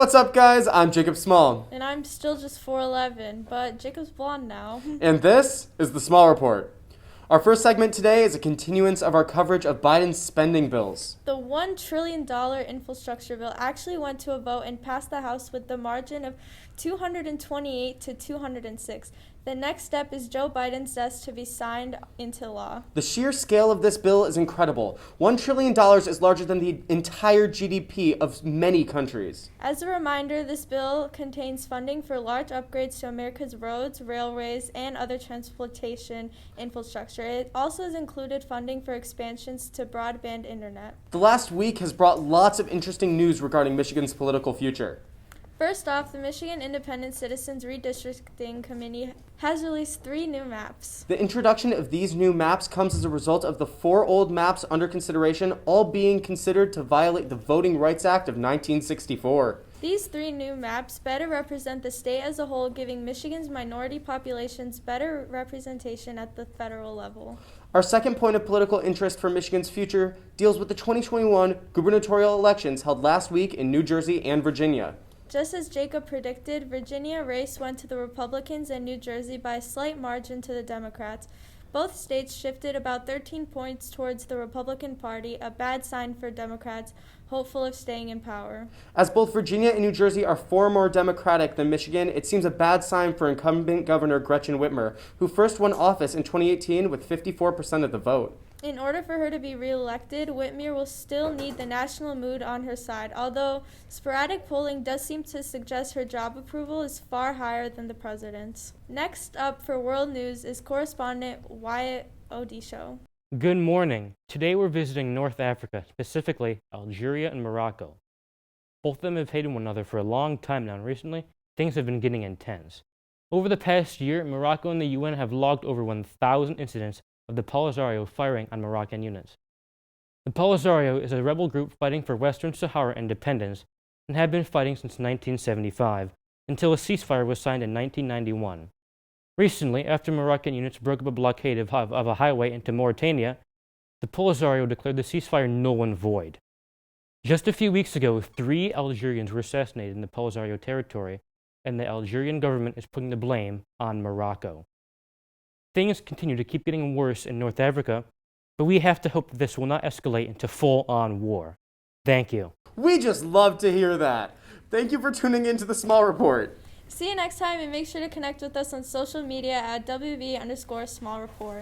What's up, guys? I'm Jacob Small. And I'm still just 4'11", but Jacob's blonde now. And this is the Small Report. Our first segment today is a continuance of our coverage of Biden's spending bills. The $1 trillion infrastructure bill actually went to a vote and passed the House with the margin of 228 to 206. The next step is Joe Biden's desk to be signed into law. The sheer scale of this bill is incredible. $1 trillion is larger than the entire GDP of many countries. As a reminder, this bill contains funding for large upgrades to America's roads, railways, and other transportation infrastructure. It also has included funding for expansions to broadband internet. The last week has brought lots of interesting news regarding Michigan's political future. First off, the Michigan Independent Citizens Redistricting Committee has released 3 new maps. The introduction of these new maps comes as a result of the 4 old maps under consideration all being considered to violate the Voting Rights Act of 1964. These 3 new maps better represent the state as a whole, giving Michigan's minority populations better representation at the federal level. Our second point of political interest for Michigan's future deals with the 2021 gubernatorial elections held last week in New Jersey and Virginia. Just as Jacob predicted, Virginia race went to the Republicans and New Jersey by a slight margin to the Democrats. Both states shifted about 13 points towards the Republican Party, a bad sign for Democrats hopeful of staying in power. As both Virginia and New Jersey are far more Democratic than Michigan, it seems a bad sign for incumbent Governor Gretchen Whitmer, who first won office in 2018 with 54% of the vote. In order for her to be reelected, Whitmer will still need the national mood on her side, although sporadic polling does seem to suggest her job approval is far higher than the president's. Next up for world news is correspondent Wyatt Odisho. Good morning. Today we're visiting North Africa, specifically Algeria and Morocco. Both of them have hated one another for a long time now, and recently things have been getting intense. Over the past year, Morocco and the UN have logged over 1,000 incidents of the Polisario firing on Moroccan units. The Polisario is a rebel group fighting for Western Sahara independence and have been fighting since 1975, until a ceasefire was signed in 1991. Recently, after Moroccan units broke up a blockade of a highway into Mauritania, the Polisario declared the ceasefire null and void. Just a few weeks ago, 3 Algerians were assassinated in the Polisario territory, and the Algerian government is putting the blame on Morocco. Things continue to keep getting worse in North Africa, but we have to hope that this will not escalate into full-on war. Thank you. We just love to hear that. Thank you for tuning in to the Small Report. See you next time, and make sure to connect with us on social media at WV_Small Report.